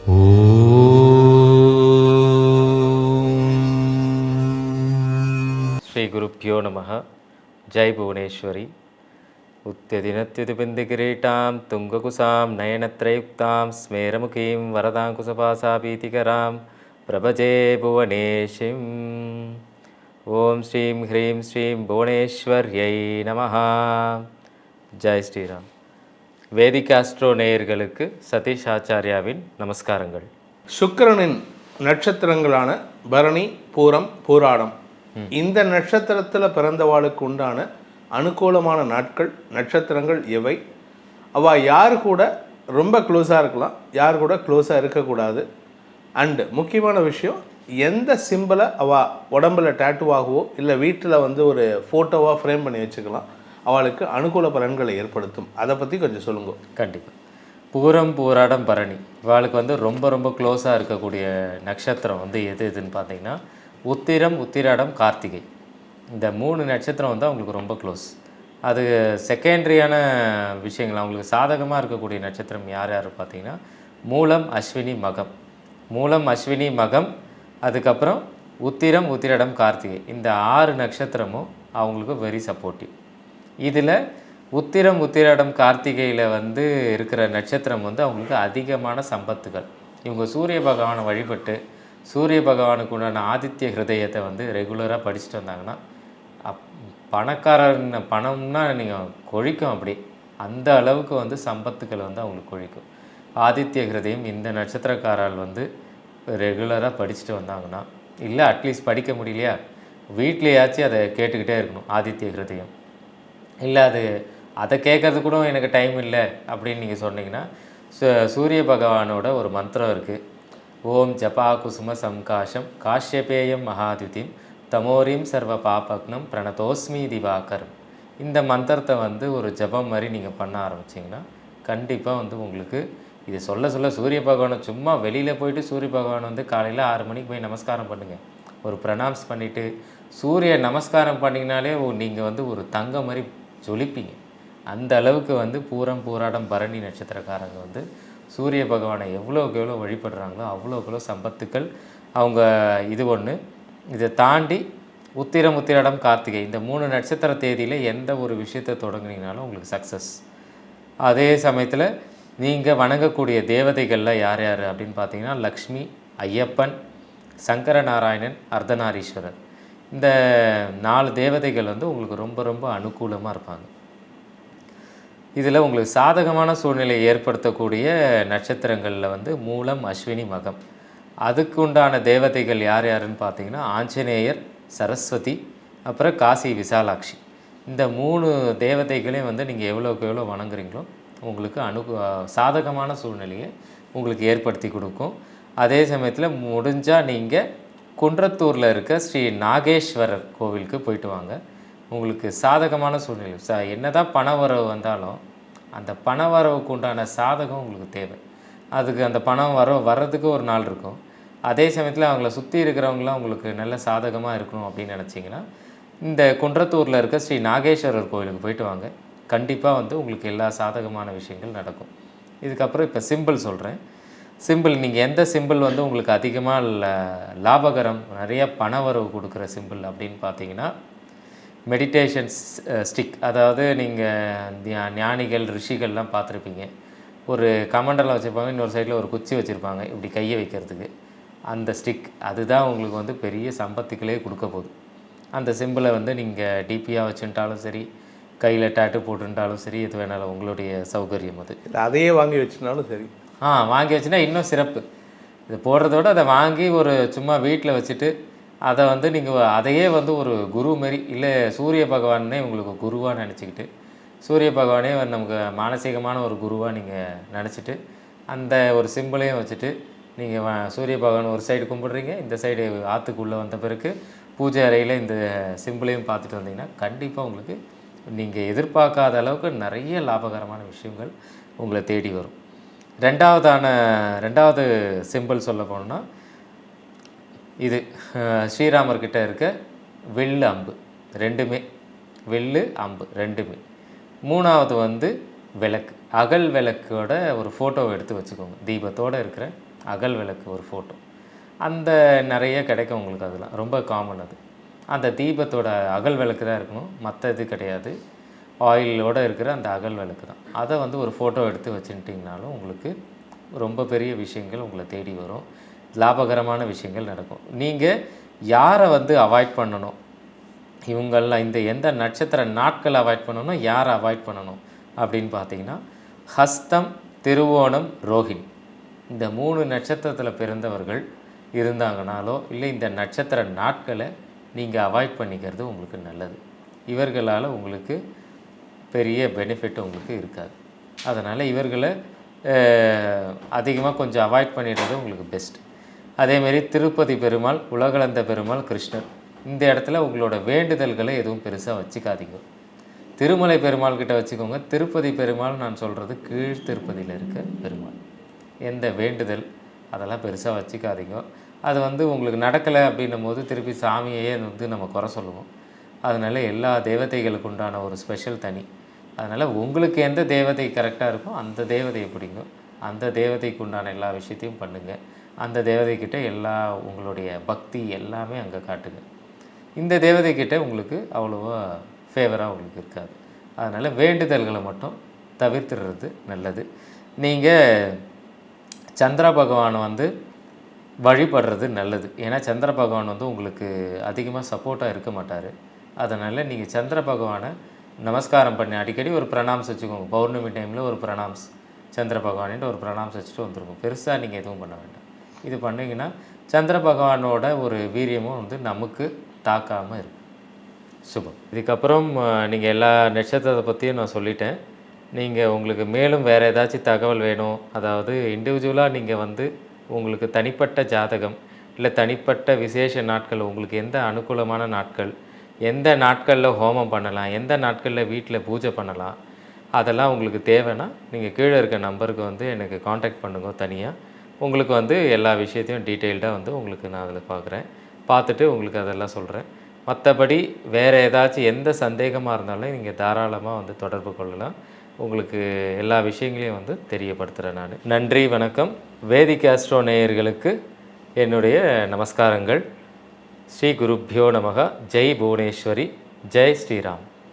ஸ்ரீ குருப்யோ நமः. ஜெய் புவனேஸ்வரி. உத்யதினத்யுதிபிந்திகிரீட்டாம் துங்ககுசாம் நயனத்ரயுக்தாம் ஸ்மேரமுகீம் வரதாங்குசபாசாபீதிகராம் பிரபஜே புவனேஷிம். ஓம் ஸ்ரீம் ஹ்ரீம் ஸ்ரீம் புவனேஸ்வர்யை நமः. ஜெய் ஸ்ரீராம். வேதிக் ஆஸ்ட்ரோ நேயர்களுக்கு சதீஷ் ஆச்சாரியாவின் நமஸ்காரங்கள். சுக்கிரனின் நட்சத்திரங்களான பரணி, பூரம், பூராடம், இந்த நட்சத்திரத்தில் பிறந்தவாளுக்கு உண்டான அனுகூலமான நாட்கள், நட்சத்திரங்கள் எவை? அவள் யார் கூட ரொம்ப க்ளோஸாக இருக்கலாம், யார் கூட க்ளோஸாக இருக்கக்கூடாது. அண்டு முக்கியமான விஷயம், எந்த சிம்பிளை அவள் உடம்பில் டேட்டுவாகவோ இல்லை வீட்டில் ஒரு ஃபோட்டோவாக ஃப்ரேம் பண்ணி வச்சுக்கலாம், அவளுக்கு அனுகூல பலன்களை ஏற்படுத்தும். அதை பற்றி கொஞ்சம் சொல்லுங்க. கண்டிப்பாக. பூரம், பூராடம், பரணி இவாளுக்கு ரொம்ப ரொம்ப க்ளோஸாக இருக்கக்கூடிய நட்சத்திரம் எதுன்னு பார்த்தீங்கன்னா உத்திரம், உத்திராடம், கார்த்திகை. இந்த 3 நட்சத்திரம் அவங்களுக்கு ரொம்ப க்ளோஸ். அது செகண்டரியான விஷயங்கள். அவங்களுக்கு சாதகமாக இருக்கக்கூடிய நட்சத்திரம் யார் யார் பார்த்தீங்கன்னா மூலம், அஸ்வினி, மகம். மூலம், அஸ்வினி, மகம், அதுக்கப்புறம் உத்திரம், உத்திராடம், கார்த்திகை. இந்த 6 நட்சத்திரமும் அவங்களுக்கு வெரி சப்போர்ட்டிவ். இதில் உத்திரம், உத்திராடம், கார்த்திகையில் இருக்கிற நட்சத்திரம் அவங்களுக்கு அதிகமான சம்பத்துகள். இவங்க சூரிய பகவானை வழிபட்டு சூரிய பகவானுக்கு உண்டான ஆதித்ய ஹிருதயத்தை ரெகுலராக படிச்சுட்டு வந்தாங்கன்னா பணம்னா நீங்கள் கொழிக்கும். அப்படி அந்த அளவுக்கு சம்பத்துக்கள் அவங்களுக்கு கொழிக்கும். ஆதித்ய ஹிருதயம் இந்த நட்சத்திரக்காரால் ரெகுலராக படிச்சுட்டு வந்தாங்கன்னா, இல்லை அட்லீஸ்ட் படிக்க முடியலையா வீட்லேயாச்சும் அதை கேட்டுக்கிட்டே இருக்கணும். ஆதித்ய ஹிருதயம் இல்லை, அதை கேட்கறது கூட எனக்கு டைம் இல்லை அப்படின்னு நீங்கள் சொன்னீங்கன்னா, சூரிய பகவானோட ஒரு மந்திரம் இருக்குது. ஓம் ஜபா குசும சம்காஷம் காஷ்யபேயம் மகாத்யுதிம் தமோரிம் சர்வ பாபக்னம் பிரணதோஸ்மி திவாகரம். இந்த மந்திரத்தை ஒரு ஜபம் மாதிரி நீங்கள் பண்ண ஆரம்பிச்சிங்கன்னா கண்டிப்பாக உங்களுக்கு இது சொல்ல சொல்ல சூரிய பகவானை சும்மா வெளியில் போயிட்டு சூரிய பகவான் காலையில் 6 மணிக்கு போய் நமஸ்காரம் பண்ணுங்கள். ஒரு பிரணாம்ஸ் பண்ணிவிட்டு சூரிய நமஸ்காரம் பண்ணிங்கனாலே நீங்கள் ஒரு தங்க மாதிரி ஜொலிப்பீங்க. அந்த அளவுக்கு பூரம், பூராடம், பரணி நட்சத்திரக்காரங்க சூரிய பகவானை எவ்வளோக்கு எவ்வளோ வழிபடுறாங்களோ அவ்வளோக்கு எவ்வளோ சம்பத்துக்கள் அவங்க. இது ஒன்று. இதை தாண்டி உத்திரம், உத்திராடம், கார்த்திகை இந்த 3 நட்சத்திர தேதியில் எந்த ஒரு விஷயத்தை தொடங்குனீங்கனாலும் உங்களுக்கு சக்ஸஸ். அதே சமயத்தில் நீங்கள் வணங்கக்கூடிய தேவதைகளில் யார் யார் அப்படின்னு பார்த்தீங்கன்னா லக்ஷ்மி, ஐயப்பன், சங்கரநாராயணன், அர்த்தநாரீஸ்வரர். இந்த 4 தேவதைகள் உங்களுக்கு ரொம்ப ரொம்ப அனுகூலமாக இருப்பாங்க. இதில் உங்களுக்கு சாதகமான சூழ்நிலையை ஏற்படுத்தக்கூடிய நட்சத்திரங்களில் மூலம், அஸ்வினி, மகம். அதுக்கு உண்டான தேவதைகள் யார் யாருன்னு பார்த்தீங்கன்னா ஆஞ்சநேயர், சரஸ்வதி, அப்புறம் காசி விசாலாட்சி. இந்த 3 தேவதைகளையும் நீங்கள் எவ்வளோக்கு எவ்வளோ வணங்குறீங்களோ உங்களுக்கு சாதகமான சூழ்நிலையை உங்களுக்கு ஏற்படுத்தி கொடுக்கும். அதே சமயத்தில் முடிஞ்சால் நீங்கள் குன்றத்தூரில் இருக்க ஸ்ரீ நாகேஸ்வரர் கோவிலுக்கு போயிட்டு வாங்க. உங்களுக்கு சாதகமான சூழ்நிலை. என்ன தான் பணவரவு வந்தாலும் அந்த பணவரவுக்கு உண்டான சாதகம் உங்களுக்கு தேவை. அதுக்கு அந்த பணம் வர்றதுக்கு ஒரு நாள் இருக்கும். அதே சமயத்தில் அவங்கள சுற்றி இருக்கிறவங்களாம் உங்களுக்கு நல்ல சாதகமாக இருக்கணும் அப்படின்னு நினச்சிங்கன்னா இந்த குன்றத்தூரில் இருக்க ஸ்ரீ நாகேஸ்வரர் கோவிலுக்கு போயிட்டு வாங்க. கண்டிப்பாக உங்களுக்கு எல்லா சாதகமான விஷயங்கள் நடக்கும். இதுக்கப்புறம் இப்போ சிம்பிள் சொல்கிறேன். சிம்பிள் நீங்கள் எந்த சிம்பிள் உங்களுக்கு அதிகமாக லாபகரம், நிறைய பணவரவு கொடுக்குற சிம்பிள் அப்படின்னு பார்த்தீங்கன்னா மெடிடேஷன்ஸ் ஸ்டிக். அதாவது நீங்கள் ஞானிகள், ரிஷிகள்லாம் பார்த்துருப்பீங்க. ஒரு கமண்டலம் வச்சுருப்பாங்க, இன்னொரு சைடில் ஒரு குச்சி வச்சுருப்பாங்க இப்படி கையை வைக்கிறதுக்கு. அந்த ஸ்டிக் அதுதான் உங்களுக்கு பெரிய சம்பத்துக்களே கொடுக்க போகுது. அந்த சிம்பிளை நீங்கள் டிபியாக வச்சுட்டாலும் சரி, கையில் டேட்டு போட்டுட்டாலும் சரி, எது வேணாலும் உங்களுடைய சௌகரியம். அதையே வாங்கி வச்சுனாலும் சரி. வாங்கி வச்சுன்னா இன்னும் சிறப்பு. இது போடுறதோடு அதை வாங்கி ஒரு சும்மா வீட்டில் வச்சுட்டு அதை நீங்கள் அதையே ஒரு குரு மாரி, இல்லை சூரிய பகவானே உங்களுக்கு குருவாக நினச்சிக்கிட்டு, சூரிய பகவானே நமக்கு மானசீகமான ஒரு குருவாக நீங்கள் நினச்சிட்டு அந்த ஒரு சிம்பிளையும் வச்சுட்டு நீங்கள் சூரிய பகவான் ஒரு சைடு கும்பிட்றீங்க, இந்த சைடு ஆற்றுக்குள்ளே வந்த பிறகு பூஜை அறையில் இந்த சிம்பிளையும் பார்த்துட்டு வந்தீங்கன்னா கண்டிப்பாக உங்களுக்கு நீங்கள் எதிர்பார்க்காத அளவுக்கு நிறைய லாபகரமான விஷயங்கள் உங்களை தேடி வரும். ரெண்டாவது சிம்பிள் சொல்ல போனோம்னா இது ஸ்ரீராமர்கிட்ட இருக்க வெள்ளு அம்பு ரெண்டுமே, வெள்ளு அம்பு ரெண்டுமே. மூணாவது விளக்கு, அகல் விளக்கோட ஒரு ஃபோட்டோவை எடுத்து வச்சுக்கோங்க. தீபத்தோடு இருக்கிற அகல் விளக்கு ஒரு ஃபோட்டோ, அந்த நிறைய கிடைக்கும் உங்களுக்கு. அதெல்லாம் ரொம்ப காமன். அது அந்த தீபத்தோட அகல் விளக்கு தான் இருக்கணும், மற்ற இது கிடையாது. ஆயிலோடு இருக்கிற அந்த அகல் விளக்கு தான். அதை வந்து ஒரு ஃபோட்டோ எடுத்து வச்சுட்டிங்கனாலும் உங்களுக்கு ரொம்ப பெரிய விஷயங்கள் உங்களை தேடி வரும், லாபகரமான விஷயங்கள் நடக்கும். நீங்கள் யாரை வந்து அவாய்ட் பண்ணணும், இவங்கெல்லாம் இந்த எந்த நட்சத்திர நாட்கள் அவாய்ட் பண்ணணும், யாரை அவாய்ட் பண்ணணும் அப்படின்னு பார்த்தீங்கன்னா, ஹஸ்தம், திருவோணம், ரோஹிணி இந்த 3 நட்சத்திரத்தில் பிறந்தவர்கள் இருந்தாங்கனாலோ இல்லை இந்த நட்சத்திர நாட்களை நீங்கள் அவாய்ட் பண்ணிக்கிறது உங்களுக்கு நல்லது. இவர்களால் உங்களுக்கு பெரிய பெனிஃபிட் உங்களுக்கு இருக்காது. அதனால் இவர்களை அதிகமாக கொஞ்சம் அவாய்ட் பண்ணிடுறது உங்களுக்கு பெஸ்ட். அதேமாரி திருப்பதி பெருமாள், உலகளந்த பெருமாள், கிருஷ்ணர் இந்த இடத்துல உங்களோட வேண்டுதல்களை எதுவும் பெருசாக வச்சுக்காதீங்க. திருமலை பெருமாள் கிட்ட வச்சுக்கோங்க. திருப்பதி பெருமாள் நான் சொல்கிறது கீழ் திருப்பதியில் இருக்க பெருமாள். எந்த வேண்டுதல் அதெல்லாம் பெருசாக வச்சுக்காதீங்க. அது வந்து உங்களுக்கு நடக்கலை அப்படின்னும் போது திருப்பி சாமியையே வந்து நம்ம குறை சொல்லுவோம். அதனால் எல்லா தேவதைகளுக்கு உண்டான ஒரு ஸ்பெஷல் தனி. அதனால் உங்களுக்கு எந்த தேவதை கரெக்டாக இருக்கோ அந்த தேவதையை பிடிங்க, அந்த தேவதைக்கு உண்டான எல்லா விஷயத்தையும் பண்ணுங்கள். அந்த தேவதைக்கிட்ட எல்லா உங்களுடைய பக்தி எல்லாமே அங்கே காட்டுங்க. இந்த தேவதைக்கிட்ட உங்களுக்கு அவ்வளோவா ஃபேவராக உங்களுக்கு இருக்காது. அதனால் வேண்டுதல்களை மட்டும் தவிர்த்துடுறது நல்லது. நீங்கள் சந்திர பகவானை வந்து வழிபடுறது நல்லது. ஏன்னா சந்திர பகவான் வந்து உங்களுக்கு அதிகமாக சப்போர்ட்டாக இருக்க மாட்டார். அதனால் நீங்கள் சந்திர பகவானை நமஸ்காரம் பண்ணி அடிக்கடி ஒரு பிரணாம்ஸ் வச்சுக்கோங்க. பௌர்ணமி டைமில் ஒரு பிரணாம்ஸ், சந்திர பகவானின்ட்டு ஒரு பிரணாம்ஸ் வச்சுட்டு வந்துருக்கும். பெருசாக நீங்கள் எதுவும் பண்ண வேண்டாம். இது பண்ணிங்கன்னா சந்திர பகவானோட ஒரு வீரியமும் வந்து நமக்கு தாக்காமல் இருக்கும். சுபம். இதுக்கப்புறம் நீங்கள் எல்லா நட்சத்திரத்தை பற்றியும் நான் சொல்லிட்டேன். நீங்கள் உங்களுக்கு மேலும் வேறு ஏதாச்சும் தகவல் வேணும், அதாவது இண்டிவிஜுவலாக நீங்கள் வந்து உங்களுக்கு தனிப்பட்ட ஜாதகம் இல்லை தனிப்பட்ட விசேஷ நாட்கள், உங்களுக்கு எந்த அனுகூலமான நாட்கள், எந்த நாட்களில் ஹோமம் பண்ணலாம், எந்த நாட்களில் வீட்டில் பூஜை பண்ணலாம், அதெல்லாம் உங்களுக்கு தேவைன்னா நீங்கள் கீழே இருக்க நம்பருக்கு வந்து எனக்கு காண்டாக்ட் பண்ணுங்க. தனியாக உங்களுக்கு வந்து எல்லா விஷயத்தையும் டீட்டெயில்டாக வந்து உங்களுக்கு நான் அதில் பார்த்துட்டு உங்களுக்கு அதெல்லாம் சொல்கிறேன். மற்றபடி வேறு ஏதாச்சும் எந்த சந்தேகமாக இருந்தாலும் நீங்கள் தாராளமாக வந்து தொடர்பு கொள்ளலாம். உங்களுக்கு எல்லா விஷயங்களையும் வந்து தெரியப்படுத்துகிறேன் நான். நன்றி, வணக்கம். வேதிக் ஆஸ்ட்ரோ நேயர்களுக்கு என்னுடைய நமஸ்காரங்கள். ஸ்ரீ குருப்யோ நமக. ஜெய் புவனேஸ்வரி. ஜெய் ஸ்ரீராம்.